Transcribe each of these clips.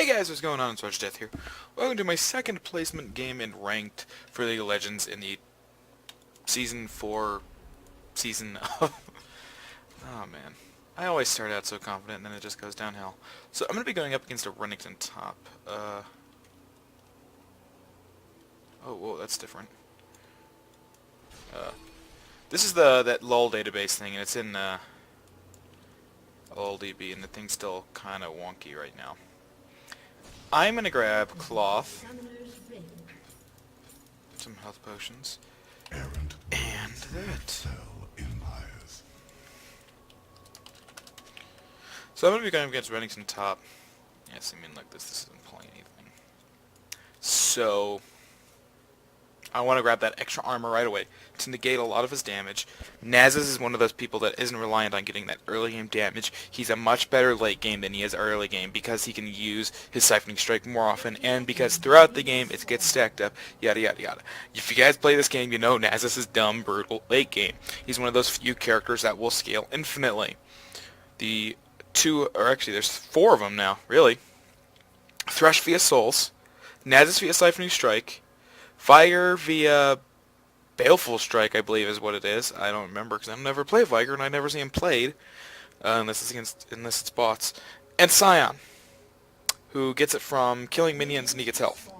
Hey guys, what's going on? It's RogerDeath here. Welcome to my second placement game in Ranked for League of Legends in the Season 4 season of... Oh man. I always start out so confident and then it just goes downhill. So I'm going to be going up against a Renekton top. Oh, whoa, that's different. This is that LOL database thing, and it's in LOLDB, and the thing's still kind of wonky right now. I'm gonna grab cloth, some health potions, and that. So I'm gonna be going against Renekton top. Yes, I mean like this isn't playing anything. So I want to grab that extra armor right away to negate a lot of his damage. Nasus is one of those people that isn't reliant on getting that early game damage. He's a much better late game than he is early game because he can use his Siphoning Strike more often and because throughout the game it gets stacked up, yada yada yada. If you guys play this game, you know Nasus is dumb, brutal, late game. He's one of those few characters that will scale infinitely. The two, or actually there's four of them now, really. Thresh via Souls, Nasus via Siphoning Strike, Fire via Baleful Strike, I believe is what it is. I don't remember because I've never played Viger and I never see him played unless it's bots. And Scion, who gets it from killing minions and he gets health,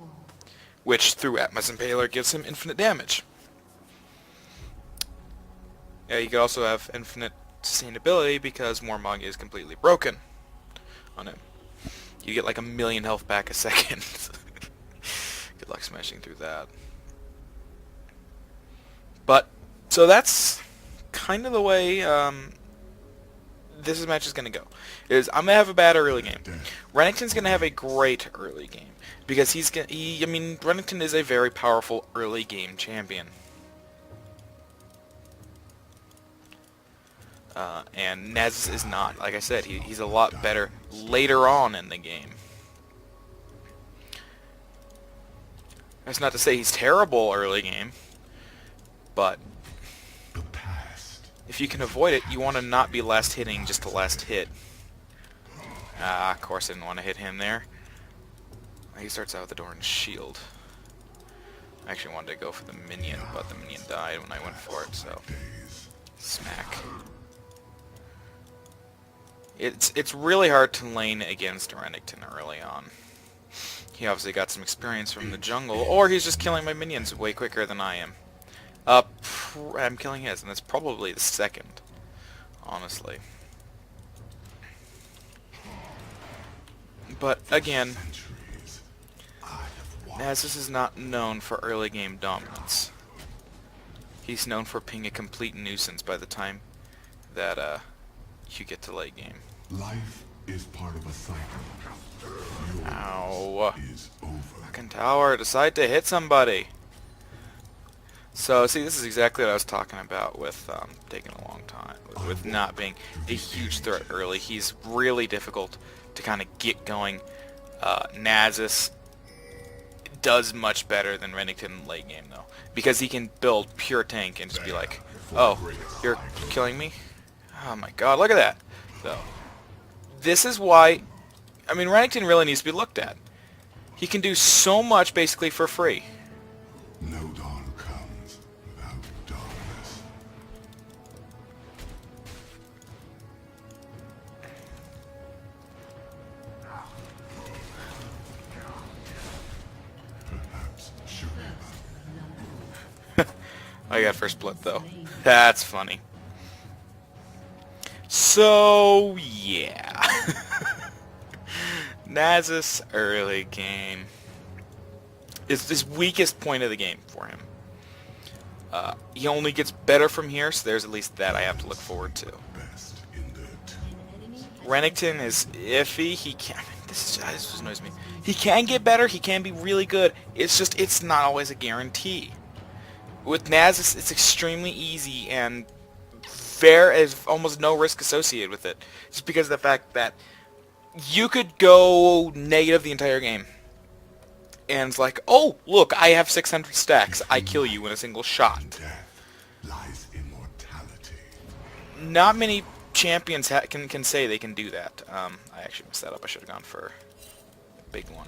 which through Atmas Impaler gives him infinite damage. Yeah, you could also have infinite sustainability because Warmog is completely broken on him. You get like 1,000,000 health back a second. Good luck smashing through that. But, so that's kind of the way this match is going to go. I'm going to have a bad early game. Renekton's going to have a great early game. Because Renekton is a very powerful early game champion. And Nasus is not. Like I said, he's a lot better later on in the game. That's not to say he's terrible early game, but if you can avoid it, you want to not be last hitting just the last hit. Of course I didn't want to hit him there. He starts out with the door and shield. I actually wanted to go for the minion, but the minion died when I went for it, so smack. It's really hard to lane against Renekton early on. He obviously got some experience from the jungle, or he's just killing my minions way quicker than I am. I'm killing his, and that's probably the second, honestly. But, again, Nasus is not known for early game dominance. He's known for being a complete nuisance by the time that, you get to late game. Life is part of a cycle. Ow. Fucking tower, decide to hit somebody. So, see, this is exactly what I was talking about with taking a long time. With not being a huge threat early. He's really difficult to kind of get going. Nasus does much better than Renekton late game, though. Because he can build pure tank and just be like, oh, you're killing me? Oh my god, look at that. So, this is why... Renekton really needs to be looked at. He can do so much basically for free. No dawn comes without darkness. Perhaps I got first blood though. That's funny. So, yeah. Nasus early game is his weakest point of the game for him. He only gets better from here, so there's at least that I have to look forward to. Renekton is iffy. He can. This just annoys me. He can get better. He can be really good. It's not always a guarantee. With Nasus, it's extremely easy and there is almost no risk associated with it, just because of the fact that you could go negative the entire game. And it's like, oh, look, I have 600 stacks. I kill you in a single shot. Not many champions can say they can do that. I actually messed that up. I should have gone for big one.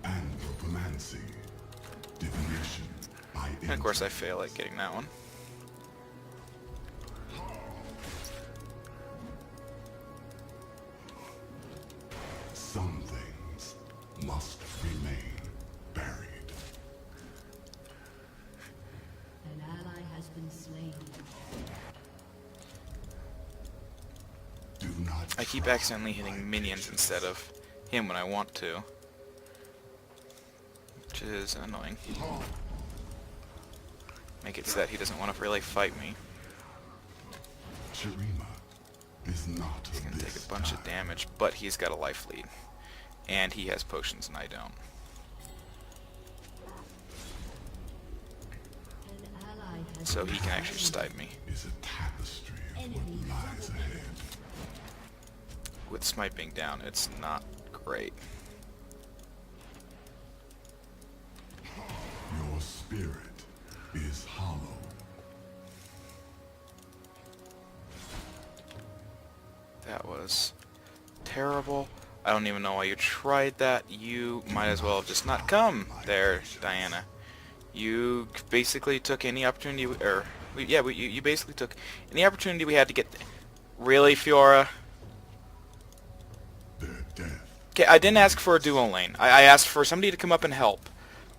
Anthropomancy. Divination by And of course I fail at getting that one. Some things must remain buried. An ally has been slain. Do not I keep try accidentally hitting minions instead of him when I want to, which is annoying. Make it so that he doesn't want to really fight me. Shirima is not He's gonna of take this a bunch of time. damage, but he's got a life lead. And he has potions and I don't. An ally has So been he can actually slain. stipe me. Is a tapestry of what lies ahead. With smite being down, it's not great. Your spirit is hollow. That was terrible. I don't even know why you tried that. You might as well have just not come there, Diana. You basically took any opportunity, you basically took any opportunity we had to get. Really, Fiora? Their death Okay, I didn't ask for a duo lane. I asked for somebody to come up and help,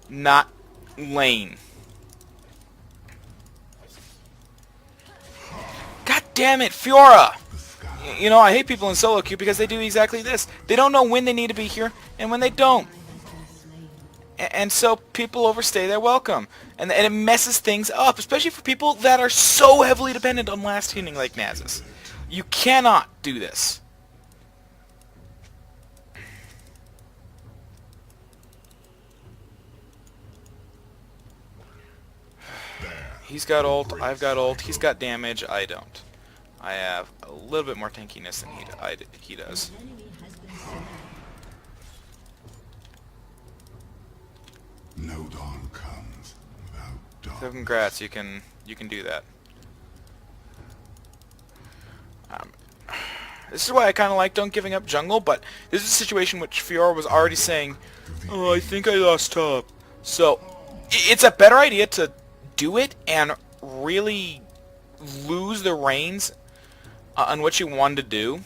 not lane. God damn it, Fiora! the sky. You know, I hate people in solo queue because they do exactly this. They don't know when they need to be here and when they don't. And so people overstay their welcome. And it messes things up, especially for people that are so heavily dependent on last hitting like Nasus. You cannot do this. He's got ult, I've got ult, he's got damage, I don't. I have a little bit more tankiness than he does. An enemy has been slain. No dawn comes without dawn. So congrats, you can do that. This is why I kind of like don't giving up jungle, but this is a situation which Fiora was already saying, oh, I think I lost top. So, it's a better idea to do it and really lose the reins on what you wanted to do,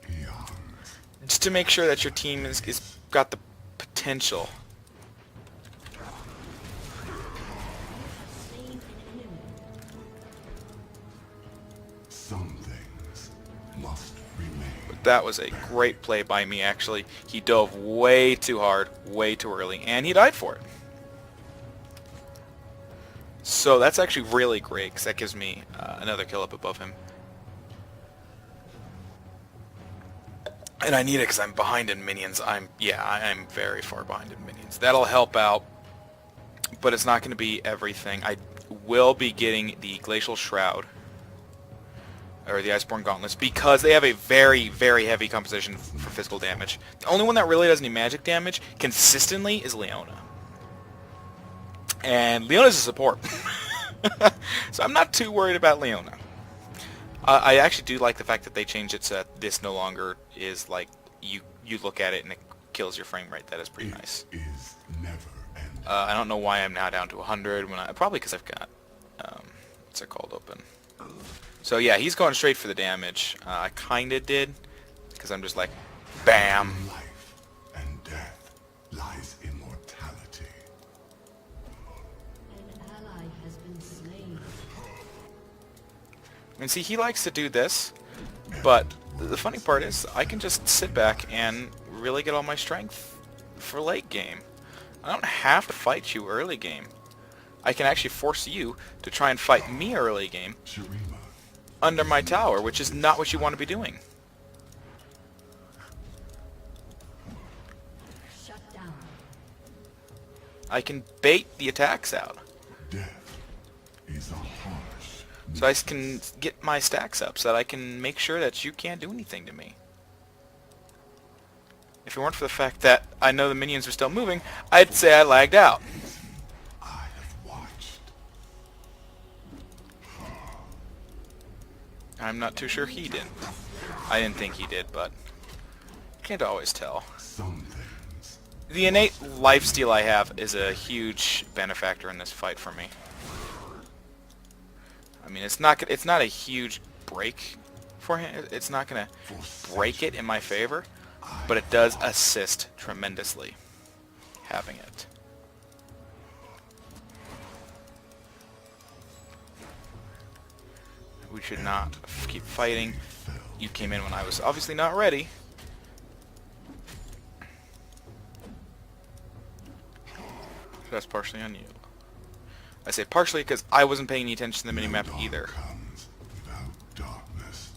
Eons. just to make sure that your team is got the potential. Slain an enemy. Some things must remain. That was a great play by me, actually. He dove way too hard, way too early, and he died for it. So that's actually really great, because that gives me another kill up above him. And I need it because I'm behind in minions. I'm very far behind in minions. That'll help out, but it's not going to be everything. I will be getting the Glacial Shroud, or the Iceborne Gauntlets, because they have a very, very heavy composition for physical damage. The only one that really does any magic damage consistently is Leona. And Leona's a support. So I'm not too worried about Leona. I actually do like the fact that they changed it so that this no longer is like you look at it and it kills your frame rate. That is pretty nice. It is never ending. I don't know why I'm now down to 100 when probably because I've got what's it called open. So yeah, he's going straight for the damage. I kinda did because I'm just like, bam. In life and death lies immortality. An ally has been slain. And see, he likes to do this, but the funny part is I can just sit back and really get all my strength for late game. I don't have to fight you early game. I can actually force you to try and fight me early game Shirima, under my tower, which is not what you want to be doing. Shut down. I can bait the attacks out, death is a harsh. so I can get my stacks up, so that I can make sure that you can't do anything to me. If it weren't for the fact that I know the minions are still moving, I'd say I lagged out. I have watched. I'm not too sure he did. I didn't think he did, but Can't always tell. Some things. The innate lifesteal I have is a huge benefactor in this fight for me. I mean, it's not a huge break for him. It's not gonna break it in my favor, but it does assist tremendously having it. We should not keep fighting. You came in when I was obviously not ready. So that's partially on you. I say partially because I wasn't paying any attention to the minimap either. Comes without darkness.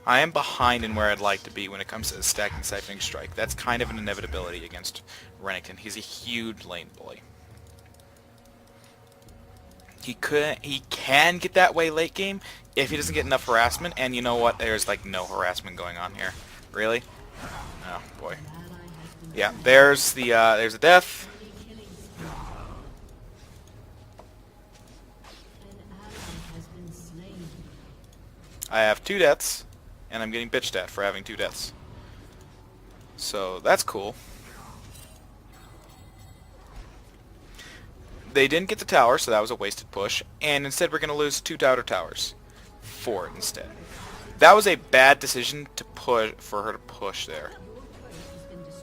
I am behind in where I'd like to be when it comes to stacking Siphoning Strike. That's kind of an inevitability against Renekton. He's a huge lane bully. He can get that way late game if he doesn't get enough harassment, and you know what? There's like no harassment going on here. Really? Oh boy. Yeah, there's a death. I have 2 deaths, and I'm getting bitched at for having 2 deaths. So that's cool. They didn't get the tower, so that was a wasted push, and instead we're going to lose 2 outer towers for it instead. That was a bad decision to push for her to push there.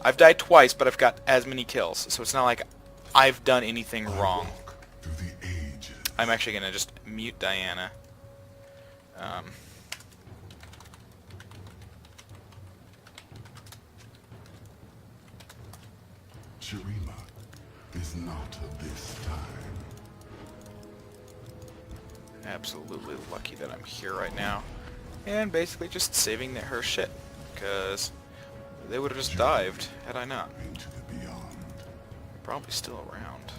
I've died twice, but I've got as many kills, so it's not like I've done anything wrong. Through the ages. I'm actually going to just mute Diana. Shurima is not of this time. Absolutely lucky that I'm here right now. And basically just saving her shit. Because they would have just dived had I not. Into the beyond. They're probably still around.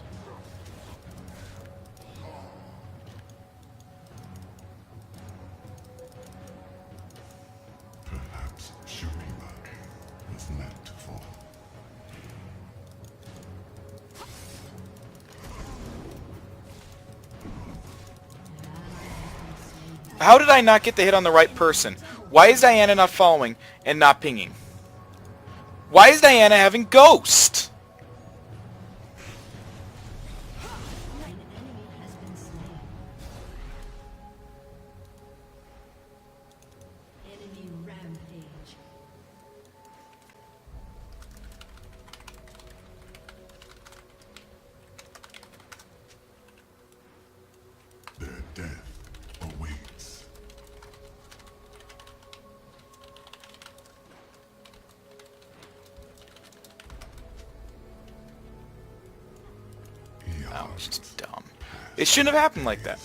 Perhaps Shurima was meant to fall. How did I not get the hit on the right person? Why is Diana not following and not pinging? Why is Diana having Ghost? An enemy has been slain. Enemy rampage. Their death awaits. That was just dumb. It shouldn't have happened like that.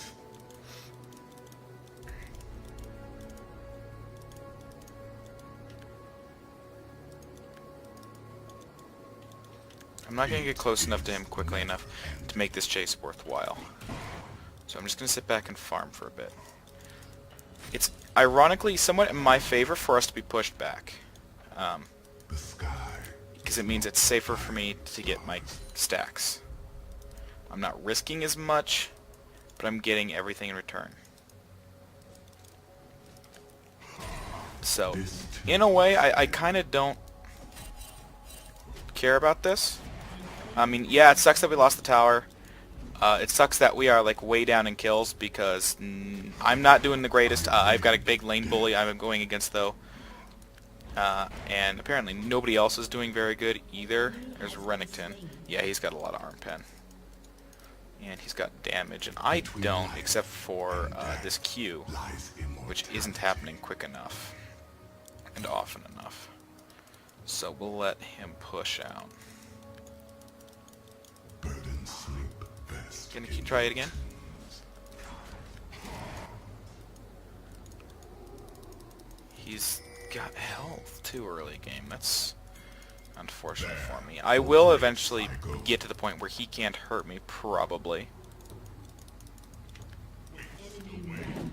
I'm not going to get close enough to him quickly enough to make this chase worthwhile. So I'm just going to sit back and farm for a bit. It's ironically somewhat in my favor for us to be pushed back. The sky. Because it means it's safer for me to get my stacks. I'm not risking as much, but I'm getting everything in return. So, in a way, I kind of don't care about this. I mean, yeah, it sucks that we lost the tower. It sucks that we are like way down in kills because I'm not doing the greatest. I've got a big lane bully I'm going against though. And apparently nobody else is doing very good either. There's Renekton. Yeah, he's got a lot of arm pen. And he's got damage, and I don't, except for this Q, which isn't happening quick enough and often enough. So we'll let him push out. Burden sleep best. Can you try it again? He's got health too early game. That's unfortunate for me. I will eventually get to the point where he can't hurt me, probably. Enemy rampage.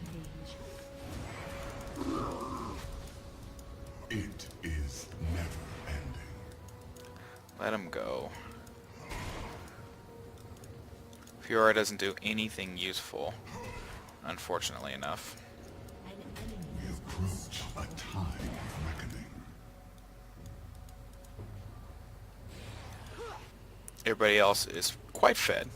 It is never ending. Let him go. Fiora doesn't do anything useful, unfortunately enough. An enemy We has been approach a time of reckoning. Everybody else is quite fed.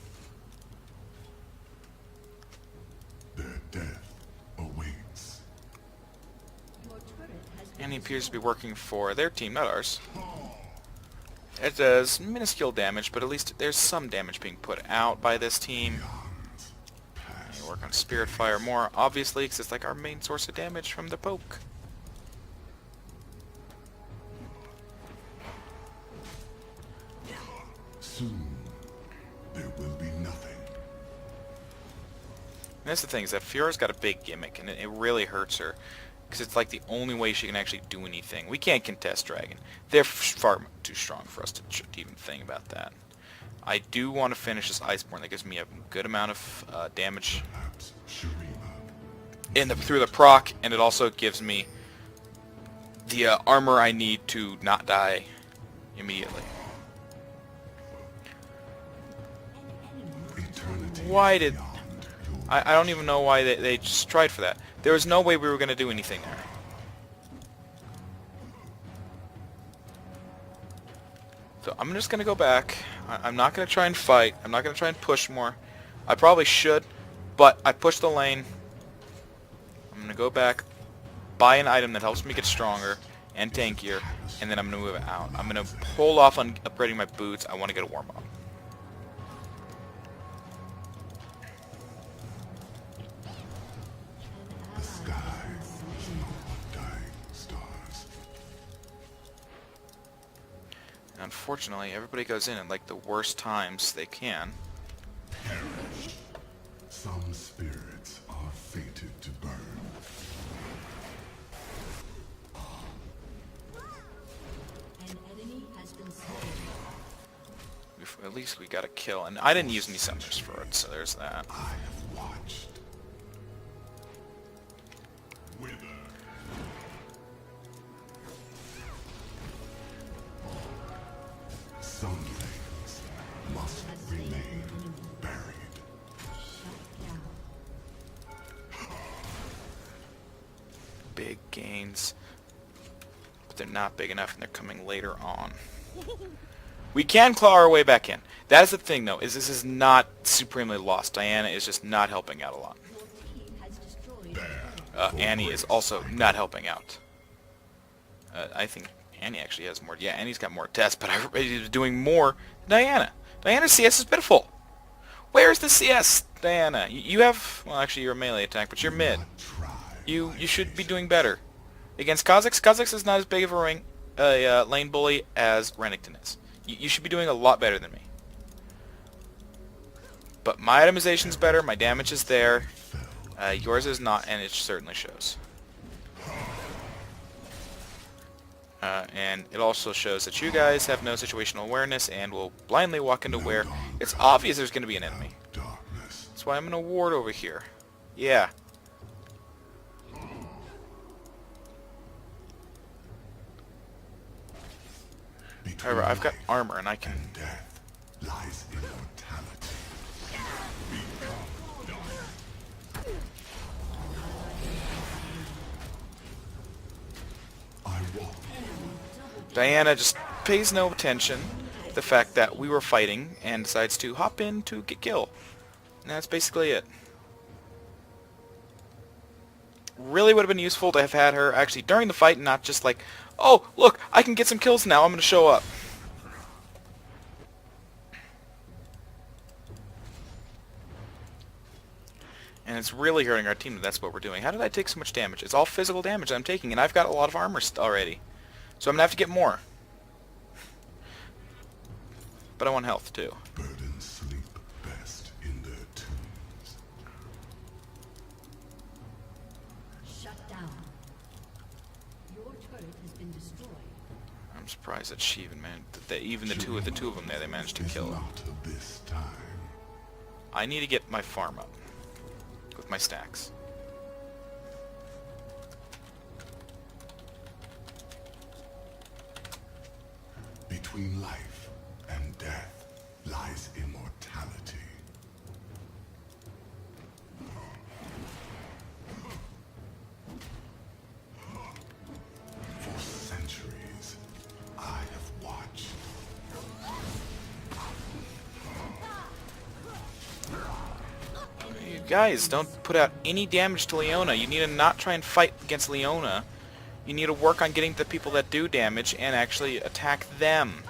Their death awaits. Your turret has been And he appears to be working for their team, not ours. It does minuscule damage, but at least there's some damage being put out by this team. Past We work on Spirit Fire more, obviously, because it's like our main source of damage from the poke. soon, there will be nothing. And that's the thing, is that Fiora's got a big gimmick, and it really hurts her. Because it's like the only way she can actually do anything. We can't contest Dragon. They're far too strong for us to even think about that. I do want to finish this Iceborne. That gives me a good amount of damage Perhaps Shurima. through the proc, and it also gives me the armor I need to not die immediately. Eternity Why did... beyond your I don't even know why they just tried for that. There was no way we were going to do anything there. So I'm just going to go back. I'm not going to try and fight. I'm not going to try and push more. I probably should, but I pushed the lane. I'm going to go back, buy an item that helps me get stronger and tankier, and then I'm going to move out. I'm going to hold off on upgrading my boots. I want to get a warm-up. The sky is no undying stars. Unfortunately, everybody goes in at like the worst times they can. Some spirits are fated to burn. an enemy has been slain. At least we got a kill, and I didn't use any summoners for it, so there's that. I have watched. Wither. Some things must remain buried. Shut down. Big gains, but they're not big enough, and they're coming later on. We can claw our way back in. That is the thing, though, is this is not supremely lost. Diana is just not helping out a lot. Your team has destroyed There. Annie is also not helping out. I think Annie actually has more. Yeah, Annie's got more tests, but everybody's doing more than Diana. Diana's CS is pitiful. Where's the CS, Diana? You have, well, actually, you're a melee attack, but you're mid. Try. You should be doing better. Against Kha'Zix, Kha'Zix is not as big of a lane bully as Renekton is. You should be doing a lot better than me. But my itemization's better, my damage is there. Yours is not, and it certainly shows. And it also shows that you guys have no situational awareness and will blindly walk into where it's obvious there's going to be an enemy. Darkness. That's why I'm going to ward over here. Yeah. Between However, I've got life armor and I can... and death lies immortality. I walk. Diana just pays no attention to the fact that we were fighting and decides to hop in to get kill. And that's basically it. Really would have been useful to have had her actually during the fight and not just like, oh, look, I can get some kills now, I'm going to show up. And it's really hurting our team that that's what we're doing. How did I take so much damage? It's all physical damage I'm taking, and I've got a lot of armor already. So I'm going to have to get more. But I want health, too. Burdens sleep best in their tombs. Shut down. Your turret has been destroyed. I'm surprised that she even managed, that even the two of them there, they managed to Is kill him. not of this time. I need to get my farm up with my stacks. Between life and death lies immortality. Guys, don't put out any damage to Leona. You need to not try and fight against Leona. You need to work on getting the people that do damage and actually attack them.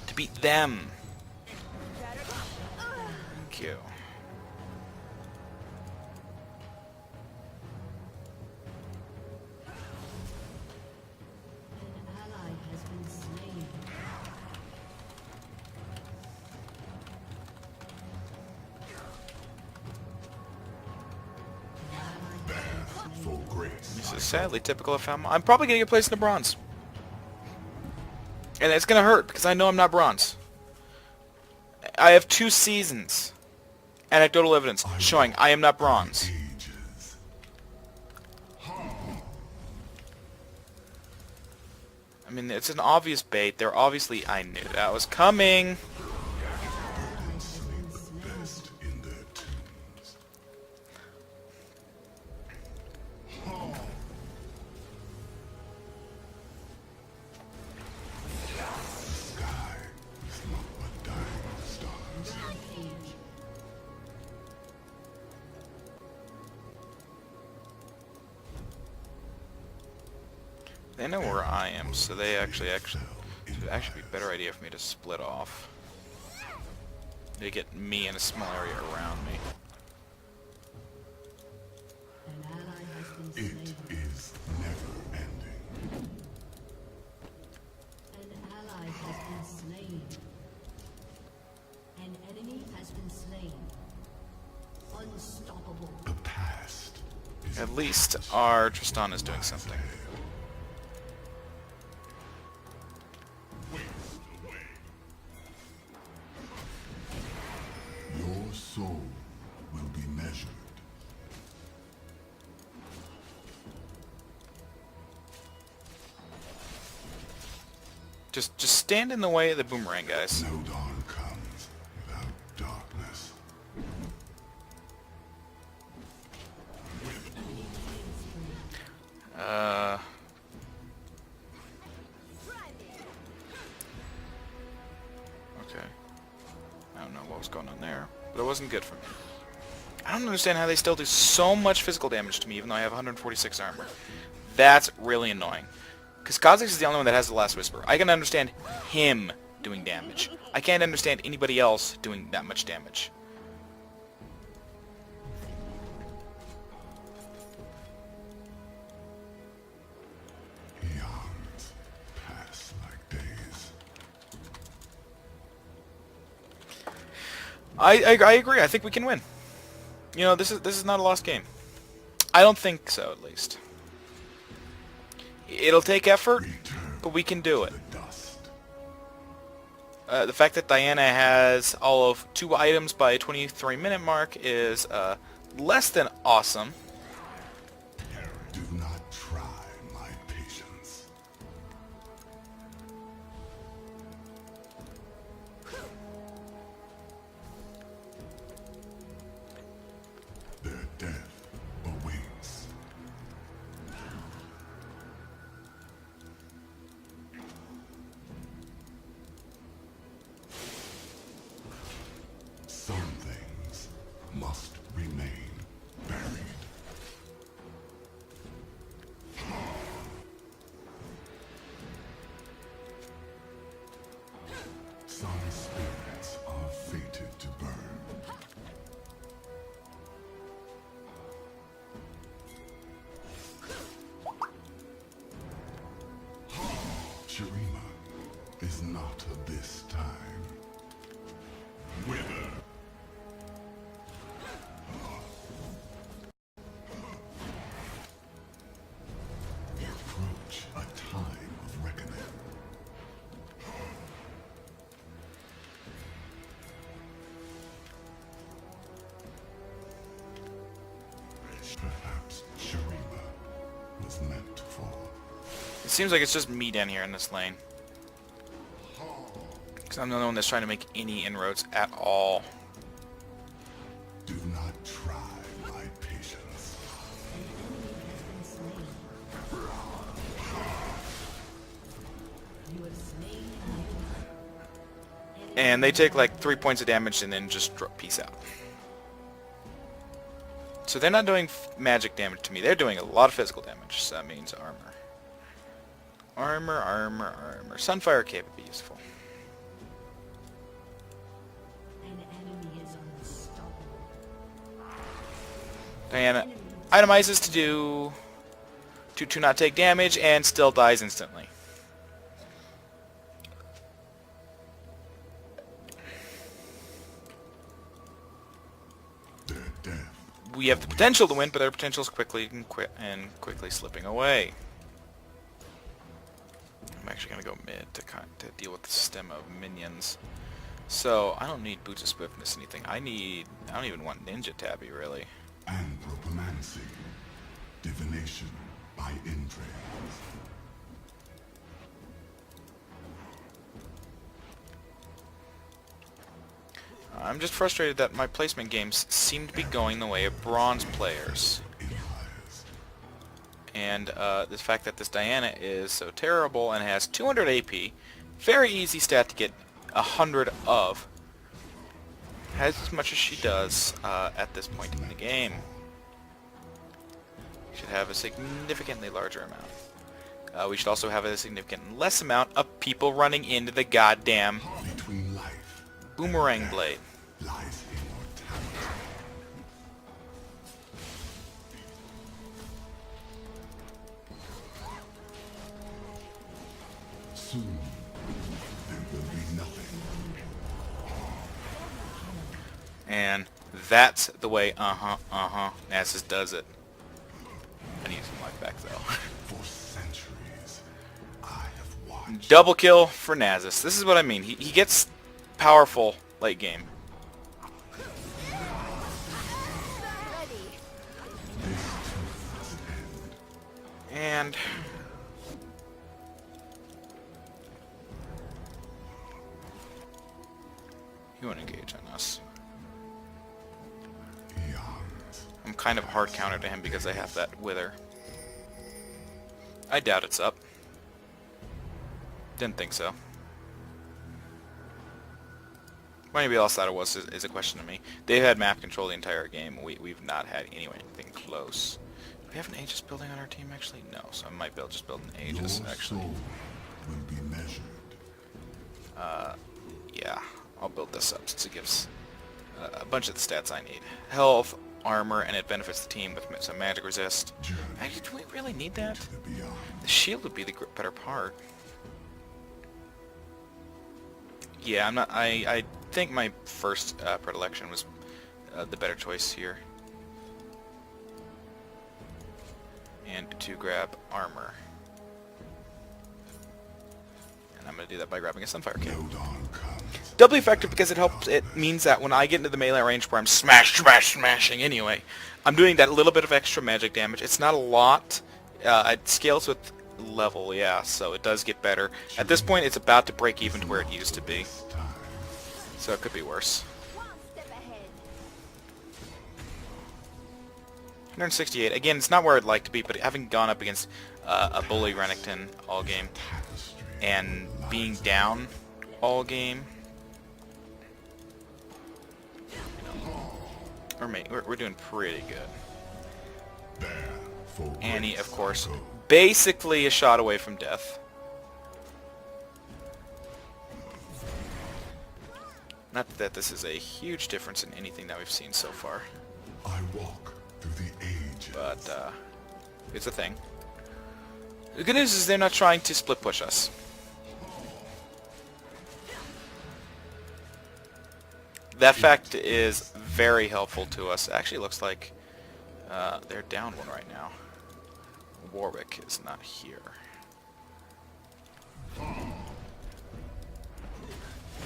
To beat them. Thank you. An ally has been slain. For grace. This is sadly typical of how I'm probably going to get placed in the bronze. And it's going to hurt because I know I'm not bronze. I have 2 seasons. Anecdotal evidence showing I am not bronze. Ages. I mean, it's an obvious bait. They're obviously... I knew that was coming. Best in their tombs. The sky is not but dying stars. Rampage. They know where I am, so they actually it would actually be a better idea for me to split off. They get me in a small area around me. An ally has been It slain. is never ending. An ally has been slain. An enemy has been slain. Unstoppable. The past is At least our Tristan is doing something. Your soul will be measured. Just stand in the way of the boomerang, guys. No dawn comes without darkness. Okay. I don't know what was going on there, but it wasn't good for me. I don't understand how they still do so much physical damage to me, even though I have 146 armor. That's really annoying. Because Kha'Zix is the only one that has the Last Whisper. I can understand him doing damage. I can't understand anybody else doing that much damage. Eons pass like days. I agree. I think we can win. You know, this is not a lost game. I don't think so, at least. It'll take effort, Return but we can do it. the dust. The fact that Diana has all of 2 items by 23-minute mark is less than awesome. Do not try my patience. Their death awaits. Some things must remain buried. Some spirits are fated to burn. Shurima is not of this time. Wither. We approach a time of reckoning. Perhaps Shurima was meant to fall. It seems like it's just me down here in this lane. Because I'm the only one that's trying to make any inroads at all. Do not try my patience. An enemy has been slain. You have slain an enemy. And they take like 3 points of damage and then just peace out. So they're not doing magic damage to me. They're doing a lot of physical damage. So that means armor. Armor, armor, armor. Sunfire cape would be useful. An enemy is unstoppable. Diana itemizes to do... to not take damage and still dies instantly. Their death. We have the potential to win, but our potential is quickly slipping away. I'm actually going to go mid to deal with the stem of minions. So, I don't need Boots of Swiftness or anything. I don't even want Ninja Tabby, really. Anthropomancy. Divination by entrails. I'm just frustrated that my placement games seem to be going the way of bronze players. Empires. And the fact that this Diana is so terrible and has 200 AP, very easy stat to get 100 of, has as much as she does at this point in the game. Should have a significantly larger amount. We should also have a significant less amount of people running into the goddamn Between life boomerang blade. lies immortality. Soon, there will be nothing. And that's the way, Nasus does it. I need some life back, though. For centuries, I have watched. Double kill for Nasus. This is what I mean. He gets powerful late game. This too must end. And... he won't engage on us. Eons. I'm kind of hard counter to him because I have that Wither. I doubt it's up. Didn't think so. Maybe else that it was is a question to me. They've had map control the entire game. We've not had anything close. Do we have an Aegis building on our team actually? No, so I might be able to just build an Aegis Your actually. soul will be measured. Yeah, I'll build this up since it gives a bunch of the stats I need. Health, armor, and it benefits the team with some magic resist. Journey Actually, do we really need that? to the beyond. The shield would be the better part. Yeah, I'm not. I think my first predilection was the better choice here. And to grab armor. And I'm going to do that by grabbing a Sunfire Cape. No dawn comes. Doubly effective because it helps. It means that when I get into the melee range where I'm smashing anyway, I'm doing that little bit of extra magic damage. It's not a lot. It scales with level, yeah, so it does get better. At this point, it's about to break even to where it used to be, Time. so it could be worse. 168. Again, it's not where I'd like to be, but having gone up against a bully Renekton all game Tapestry. and being down all game, we're doing pretty good. There for Annie, grace of course, I go. basically a shot away from death. Not that this is a huge difference in anything that we've seen so far, I walk through the ages. but it's a thing. The good news is they're not trying to split push us. That fact is very helpful to us. Actually, looks like they're down one right now. Warwick is not here.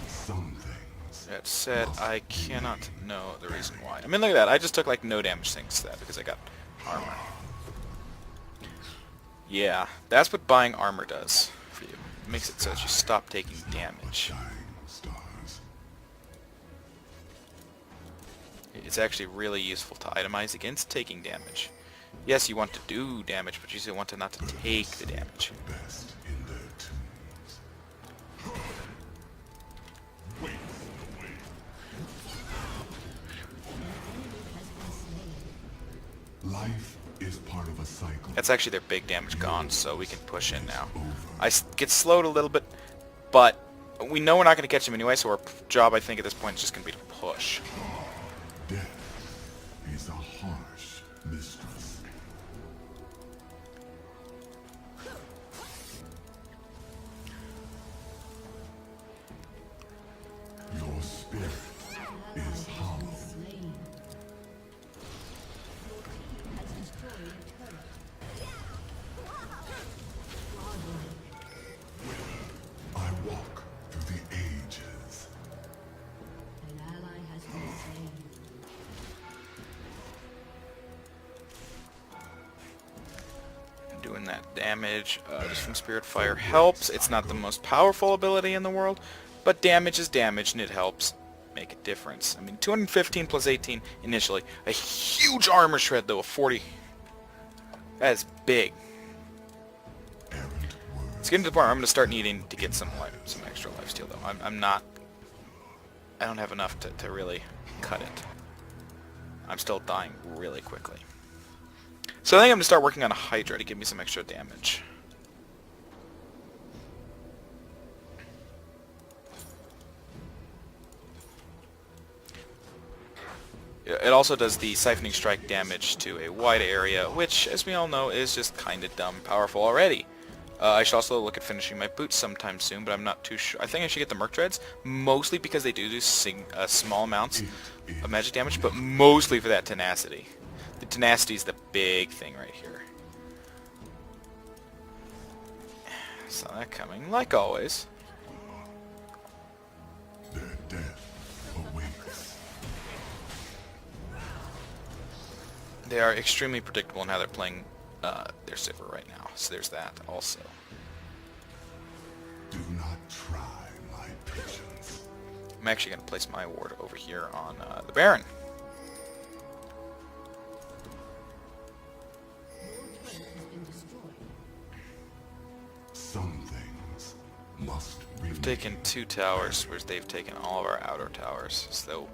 Some things. That said, I cannot know the reason why. I mean, look at that. I just took like no damage thanks to that because I got armor. Yeah, that's what buying armor does for you. It makes it so that you stop taking damage. Shining stars. It's actually really useful to itemize against taking damage. Yes, you want to do damage, but you still want to not to take the damage. Best in their tombs. Life is part of a cycle. That's actually their big damage gone, so we can push in now. I get slowed a little bit, but we know we're not going to catch him anyway, so our job, I think, at this point is just going to be to push. Death is a harsh mistress. Your spirit is hollow. Slain. Your team has destroyed a turret. I walk through the ages. An ally has been slain. Doing that damage just from Spirit Fire helps. It's not the most powerful ability in the world, but damage is damage, and it helps make a difference. I mean, 215 plus 18 initially. A huge armor shred, though, of 40. That is big. Errant words. It's getting to the point where I'm going to start needing to get some extra lifesteal, though. I'm not... I don't have enough to really cut it. I'm still dying really quickly. So I think I'm going to start working on a Hydra to give me some extra damage. It also does the Siphoning Strike damage to a wide area, which, as we all know, is just kind of dumb powerful already. I should also look at finishing my boots sometime soon, but I'm not too sure. I think I should get the Merc Dreads, mostly because they do small amounts of magic damage, but mostly for that tenacity. The tenacity is the big thing right here. Saw that coming, like always. Their death awaits. They are extremely predictable in how they're playing their Sivir right now, so there's that also. Do not try my patience. I'm actually going to place my ward over here on the Baron. Your turret has been destroyed. Some things must remain. We've taken 2 towers, whereas they've taken all of our outer towers. So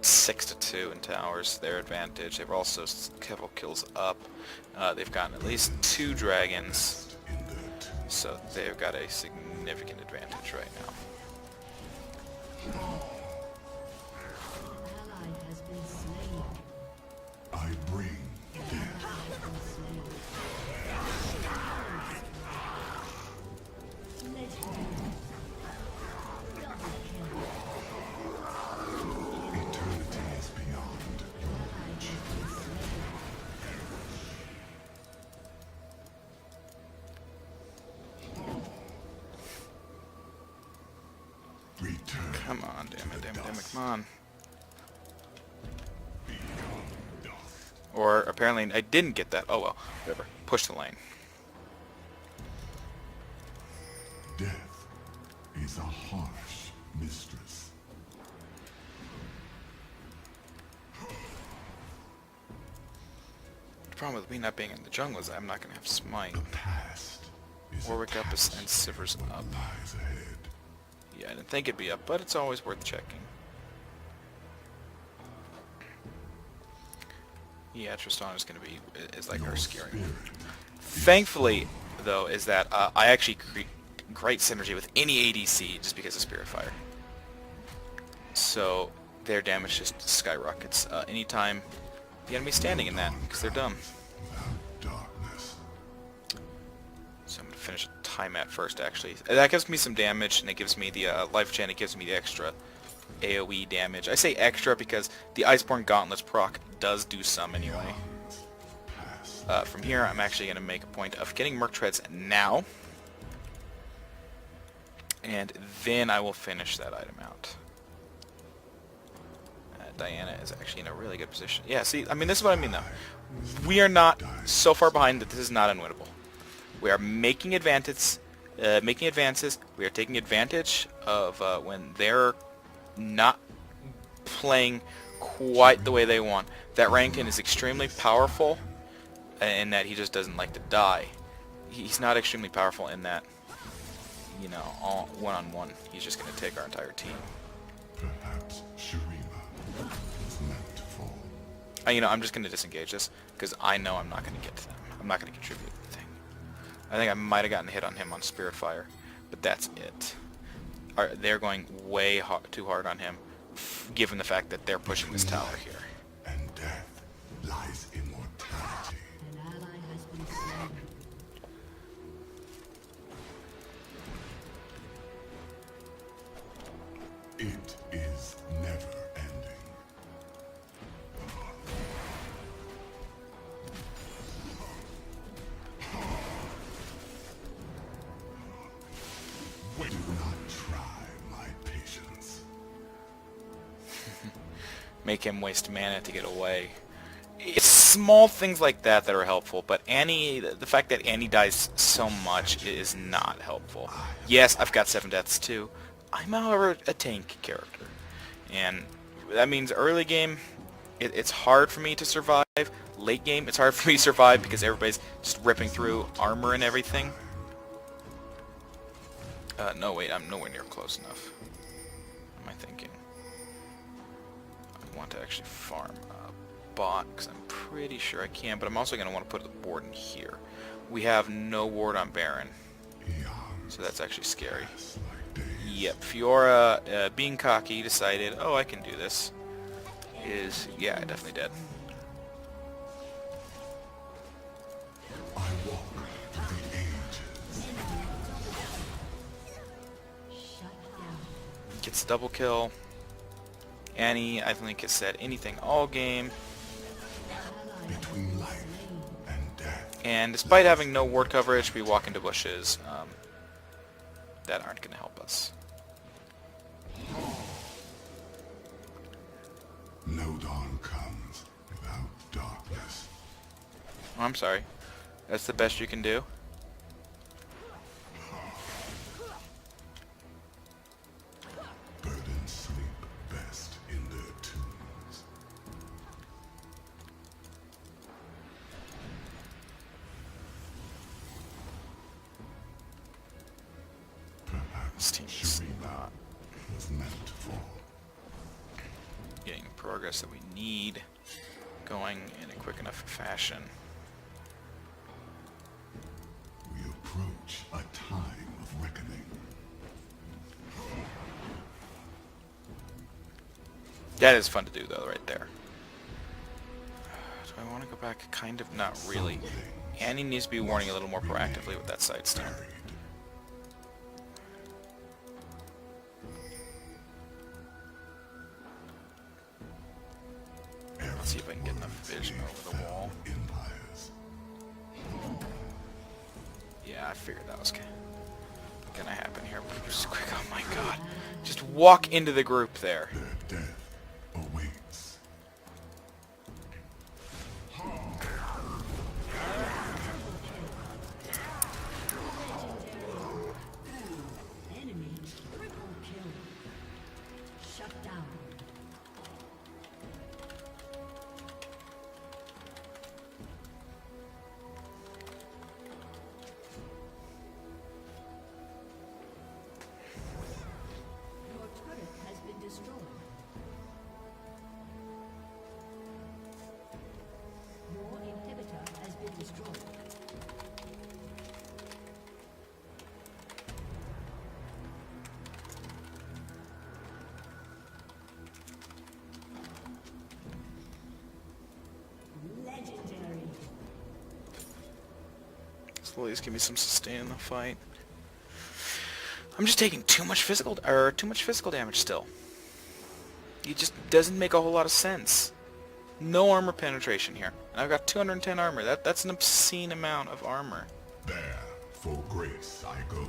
6-2 in towers, their advantage. They've also a couple kills up. They've gotten at least 2 dragons, in their tomb. so they've got a significant advantage right now. An ally has been slain. I bring death. Has been slain. Legendary. Double kill. Eternity is beyond. Ally has been slain. Return. Come on, damn it, come on. Or apparently I didn't get that. Oh well, whatever. Push the lane. Death is a harsh mistress. The problem with me not being in the jungle is I'm not going to have Smite. The past is Warwick up attached and Sivir's to what up. lies ahead. Yeah, I didn't think it'd be up, but it's always worth checking. Yeah, Tristan is going to be is like Your our scary. spirit Thankfully, though, is that I actually create great synergy with any ADC just because of Spirit Fire. So their damage just skyrockets anytime the enemy's standing in that because they're dumb. without darkness. So I'm going to finish a time at first, actually. That gives me some damage, and it gives me the life gen. It gives me the extra AoE damage. I say extra because the Iceborne Gauntlets proc does do some anyway. From here, I'm actually going to make a point of getting Merc Treads now, and then I will finish that item out. Diana is actually in a really good position. Yeah, see, I mean, this is what I mean, though. We are not so far behind that this is not unwinnable. We are making advances. We are taking advantage of when they're not playing quite the way they want. That Rankin is extremely powerful in that he just doesn't like to die. He's not extremely powerful in that, you know, all one-on-one. He's just going to take our entire team. Perhaps Shurima was meant to fall. You know, I'm just going to disengage this, because I know I'm not going to get to them. I'm not going to contribute anything. I think I might have gotten a hit on him on Spirit Fire, but that's it. They're going way too hard on him, given the fact that they're pushing this tower here. And death lies immortality. An ally has been slain. It is never ending. Do not try my patience. Make him waste mana to get away. It's small things like that that are helpful, but the fact that Annie dies so much is not helpful. Yes, I've got 7 deaths too. I'm, however, a tank character. And that means early game, it's hard for me to survive. Late game, it's hard for me to survive because everybody's just ripping through armor and everything. No, wait, I'm nowhere near close enough. What am I thinking? I want to actually farm a bot, because I'm pretty sure I can, but I'm also going to want to put the board in here. We have no ward on Baron, so that's actually scary. Yep, Fiora, being cocky, decided, oh, I can do this. Yeah, definitely dead. I walk through the ages. Shut down. Gets double kill. Annie, I think, has said anything all game. Between life and death. And despite having no ward coverage, we walk into bushes that aren't going to help us. No dawn comes without darkness. Oh, I'm sorry. That's the best you can do? Burdens sleep best in their tombs. This Perhaps team's Shurima not was meant to fall. getting progress that we need going in a quick enough fashion. We approach a time of reckoning. That is fun to do, though, right there. Do I want to go back? Kind of, not really. Annie needs to be warning a little more proactively with that side step. Buried. Let's see if I can get enough vision over the wall. Empires. Yeah, I figured that was gonna happen here. Just quick, oh my god. Just walk into the group there. Their death awaits. Enemy triple kill. Shut down. Your turret has been destroyed. Your inhibitor has been destroyed. Legendary. So at least give me some sustain in the fight. I'm just taking too much physical damage still. It just doesn't make a whole lot of sense. No armor penetration here. And I've got 210 armor. That's an obscene amount of armor. There, for grace I go.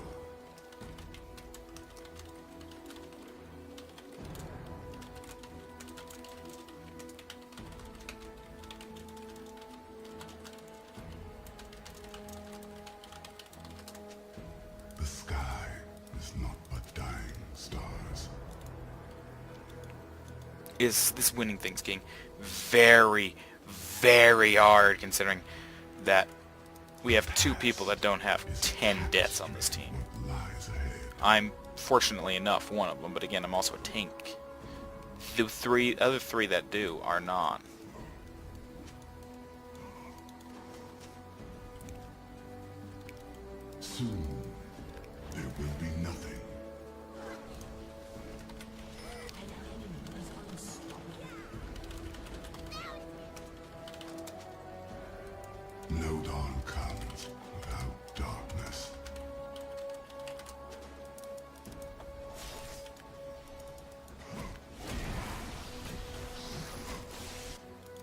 The sky is not but dying stars. This winning thing's getting very, very hard considering that we have 2 people that don't have 10 deaths on this team. What lies ahead? I'm, fortunately enough, one of them, but again, I'm also a tank. The other three that do are not. Soon, there will be nothing. An enemy is unstoppable. No dawn comes without darkness.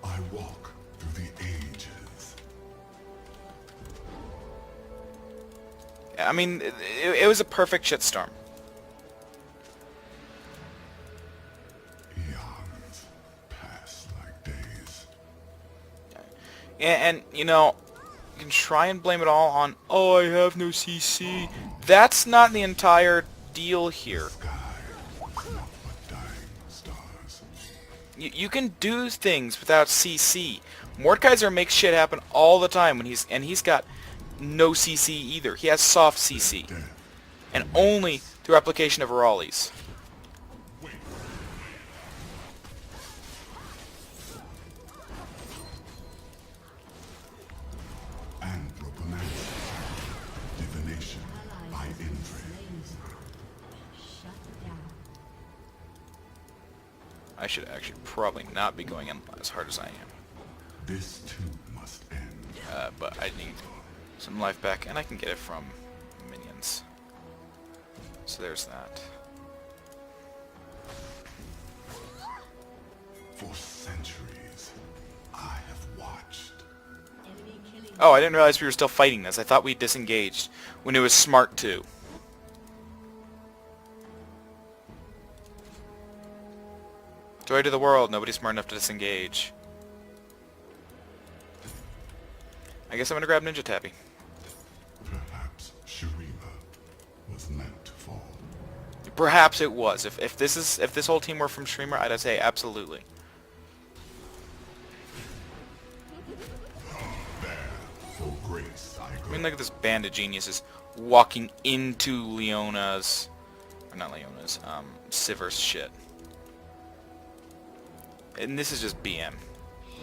I walk through the ages. I mean, it was a perfect shitstorm. Eons pass like days. And you know, you can try and blame it all on, oh, I have no CC. That's not the entire deal here. Sky is not but dying stars. You can do things without CC. Mordekaiser makes shit happen all the time when he's got no CC either. He has soft CC. Death And only through application of Raleig's. anthropomancy, divination by intrigue. Shut down. I should actually probably not be going in as hard as I am. This too must end. But I need some life back, and I can get it from minions. So there's that. For centuries, I have watched. Enemy killing. Oh, I didn't realize we were still fighting this. I thought we disengaged when it was smart to. Joy to the world, nobody's smart enough to disengage. I guess I'm gonna grab Ninja Tappy. Perhaps Shurima was meant to fall. Perhaps it was. If this whole team were from Streamer, I'd say absolutely. For grace I go. I mean, look at this band of geniuses walking into Leona's, or not Leona's, Sivir's shit. And this is just BM.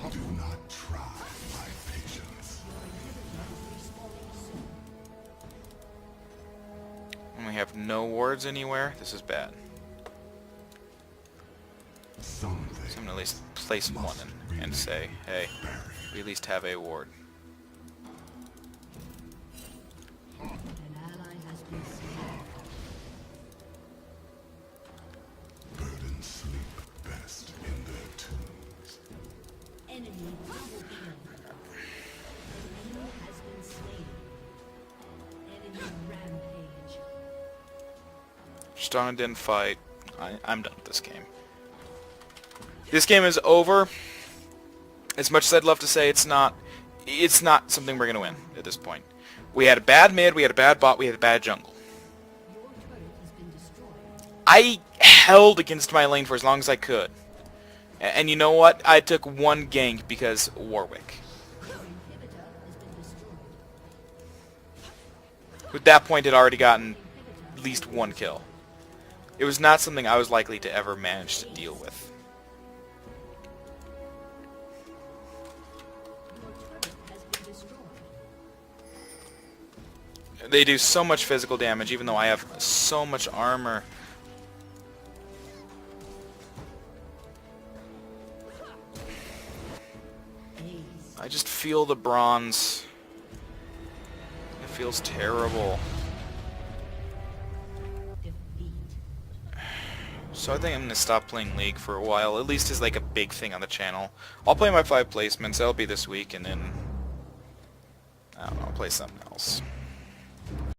Do not try my patience. And we have no wards anywhere. This is bad. Something So I'm gonna at least place one and say, hey, we at least have a ward. An ally has been slain. burdens sleep best in their tombs. Enemy double kill. An enemy has been slain. Enemy rampage. Stana didn't fight. I'm done with this game. This game is over. As much as I'd love to say it's not something we're gonna win at this point. We had a bad mid, we had a bad bot, we had a bad jungle. Your turret has been destroyed. I held against my lane for as long as I could. And you know what? I took one gank because Warwick. Your inhibitor has been destroyed. At that point, had already gotten at least one kill. It was not something I was likely to ever manage to deal with. Your turret has been destroyed. They do so much physical damage, even though I have so much armor. Ace. I just feel the bronze. It feels terrible. Defeat. So I think I'm going to stop playing League for a while, at least as like a big thing on the channel. I'll play my 5 placements, that'll be this week, and then I don't know, I'll play something else.